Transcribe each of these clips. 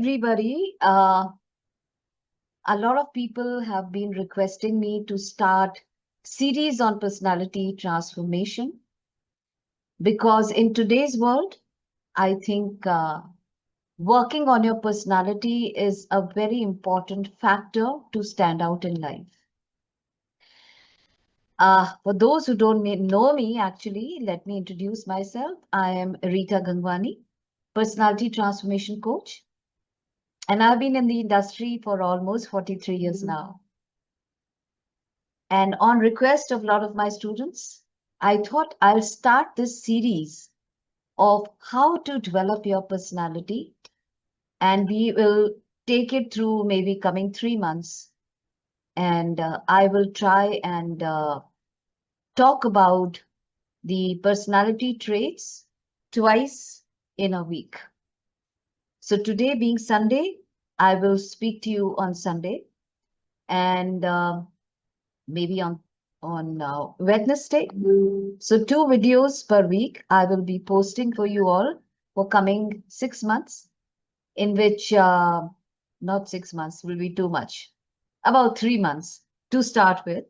everybody. A lot of people have been requesting me to start series on personality transformation because in today's world, I think working on your personality is a very important factor to stand out in life. For those who don't know me, actually, let me introduce myself. I am ritagangwani, personality transformation coach. And I've been in the industry for almost 43 years now. And on request of a lot of my students, I thought I'll start this series of how to develop your personality. And we will take it through maybe coming 3 months. And I will try and talk about the personality traits twice in a week. So today being Sunday, I will speak to you on Sunday. And maybe on Wednesday. So 2 videos per week I will be posting for you all for coming 6 months, in which not 6 months will be too much, about 3 months to start with,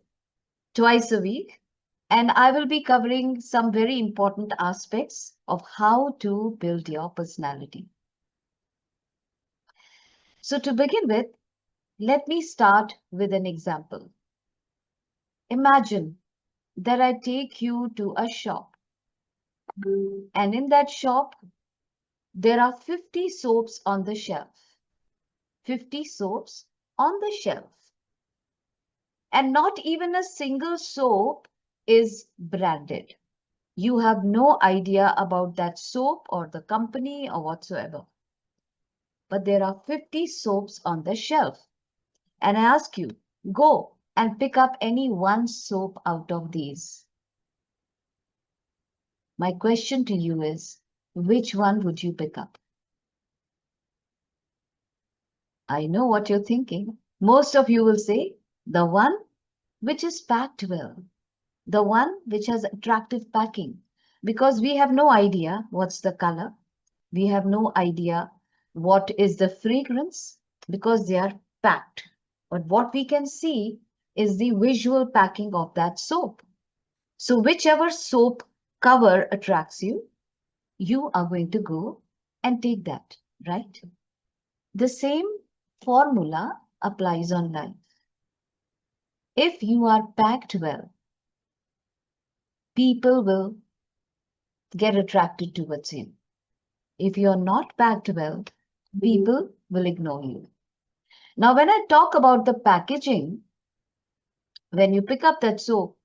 twice a week. And I will be covering some very important aspects of how to build your personality. So to begin with, let me start with an example. Imagine that I take you to a shop, and in that shop, there are 50 soaps on the shelf. 50 soaps on the shelf. And not even a single soap is branded. You have no idea about that soap or the company or whatsoever. But there are 50 soaps on the shelf. And I ask you, go and pick up any one soap out of these. My question to you is, which one would you pick up? I know what you're thinking. Most of you will say, the one which is packed well, the one which has attractive packing, because we have no idea what's the color. We have no idea what is the fragrance because they are packed. But what we can see is the visual packing of that soap. So whichever soap cover attracts you, you are going to go and take that, right? The same formula applies on life. If you are packed well, people will get attracted towards you. If you are not packed well, people will ignore you. Now, when I talk about the packaging, when you pick up that soap,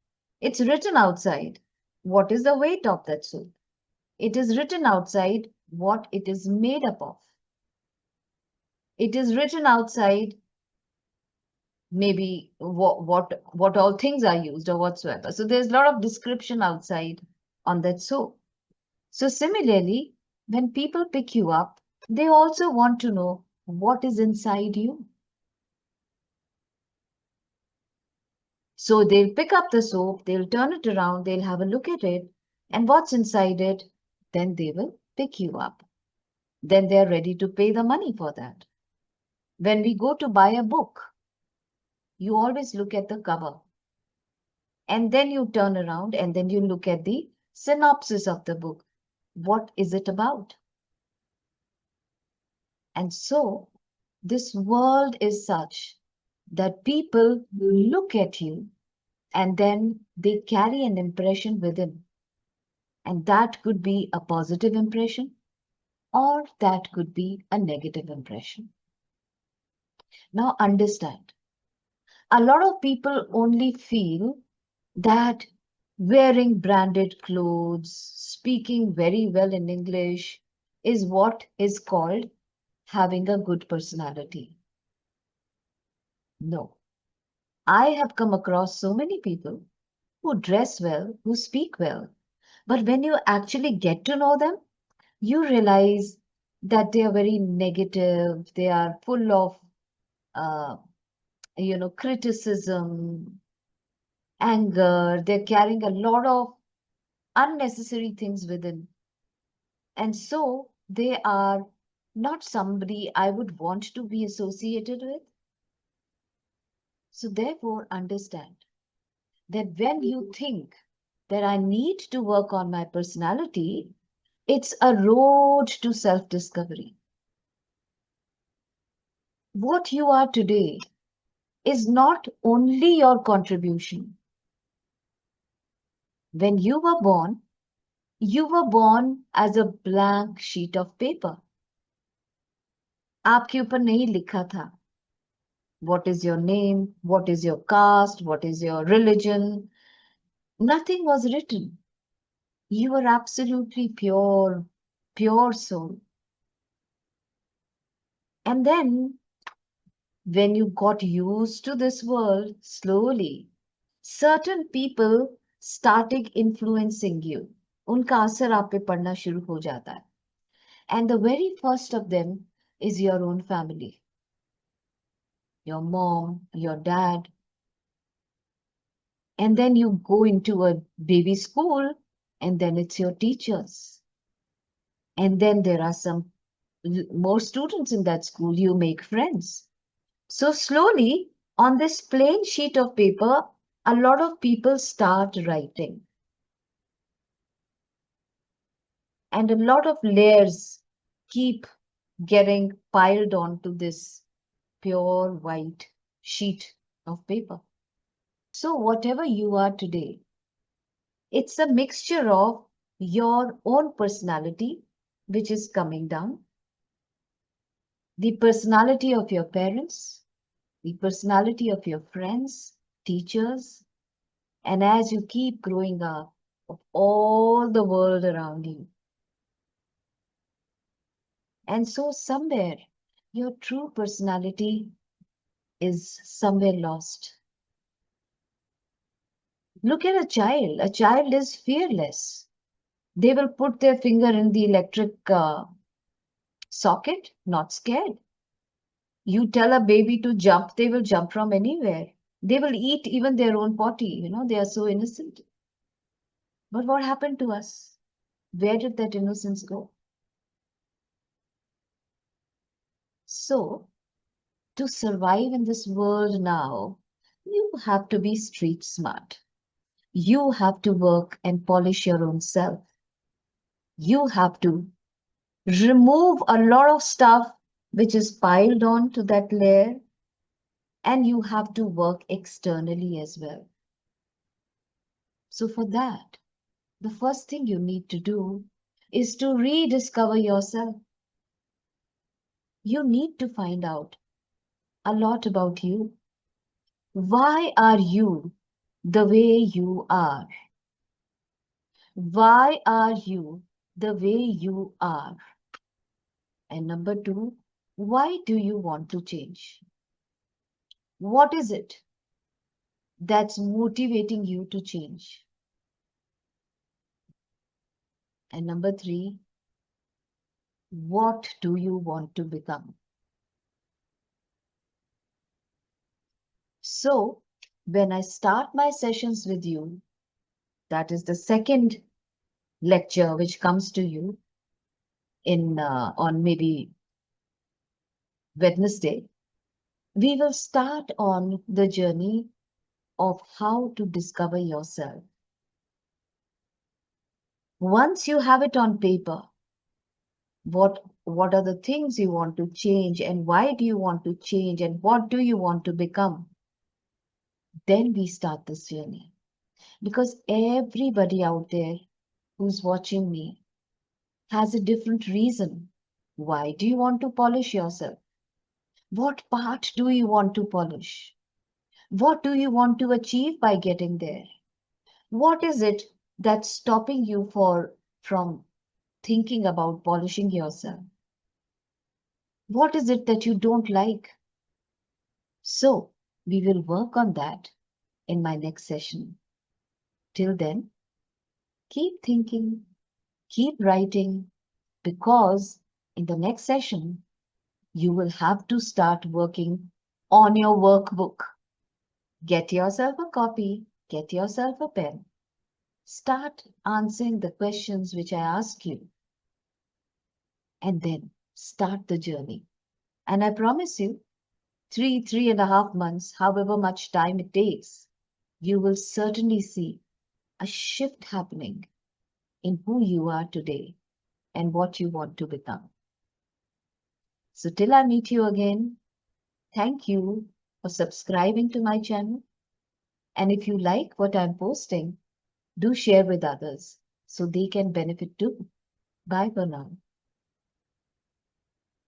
it's written outside what is the weight of that soap. It is written outside what it is made up of. It is written outside maybe what all things are used or whatsoever. So there's a lot of description outside on that soap. So similarly, when people pick you up, they also want to know what is inside you. So they'll pick up the soap, they'll turn it around, they'll have a look at it, and what's inside it, then they will pick you up. Then they're ready to pay the money for that. When we go to buy a book, you always look at the cover. And then you turn around and then you look at the synopsis of the book. What is it about? And so this world is such that people look at you and then they carry an impression within. And that could be a positive impression or that could be a negative impression. Now understand, a lot of people only feel that wearing branded clothes, speaking very well in English is what is called having a good personality. No. I have come across so many people who dress well, who speak well, but when you actually get to know them, you realize that they are very negative, they are full of criticism, anger, they're carrying a lot of unnecessary things within. And so they are not somebody I would want to be associated with. So therefore, understand that when you think that I need to work on my personality, it's a road to self-discovery. What you are today is not only your contribution. When you were born as a blank sheet of paper. आपके ऊपर नहीं लिखा था. What is your name? What is your caste? What is your religion? Nothing was written. You were absolutely pure, pure soul. And then, when you got used to this world, slowly, certain people started influencing you. उनका असर आप पे पड़ना शुरू हो जाता है. And the very first of them is your own family. Your mom, your dad. And then you go into a baby school, and then it's your teachers. And then there are some more students in that school. You make friends. So slowly, on this plain sheet of paper, a lot of people start writing. And a lot of layers keep getting piled onto this pure white sheet of paper. So whatever you are today, it's a mixture of your own personality, which is coming down, the personality of your parents, the personality of your friends, teachers, and as you keep growing up, of all the world around you. And so somewhere, your true personality is somewhere lost. Look at a child. A child is fearless. They will put their finger in the electric socket, not scared. You tell a baby to jump, they will jump from anywhere. They will eat even their own potty. They are so innocent. But what happened to us? Where did that innocence go? So, to survive in this world now, you have to be street smart. You have to work and polish your own self. You have to remove a lot of stuff which is piled on to that layer, and you have to work externally as well. So for that, the first thing you need to do is to rediscover yourself. You need to find out a lot about you. Why are you the way you are? Why are you the way you are? And number two, why do you want to change? What is it that's motivating you to change? And number three, what do you want to become? So, when I start my sessions with you, that is the second lecture which comes to you on maybe Wednesday, we will start on the journey of how to discover yourself. Once you have it on paper, what are the things you want to change, and why do you want to change, and what do you want to become? Then we start this journey. Because everybody out there who's watching me has a different reason. Why do you want to polish yourself? What part do you want to polish? What do you want to achieve by getting there? What is it that's stopping you from thinking about polishing yourself? What is it that you don't like? So, we will work on that in my next session. Till then, keep thinking, keep writing, because in the next session, you will have to start working on your workbook. Get yourself a copy, get yourself a pen. Start answering the questions which I ask you. And then start the journey. And I promise you, 3.5 months, however much time it takes, you will certainly see a shift happening in who you are today and what you want to become. So till I meet you again, thank you for subscribing to my channel. And if you like what I'm posting, do share with others so they can benefit too. Bye for now.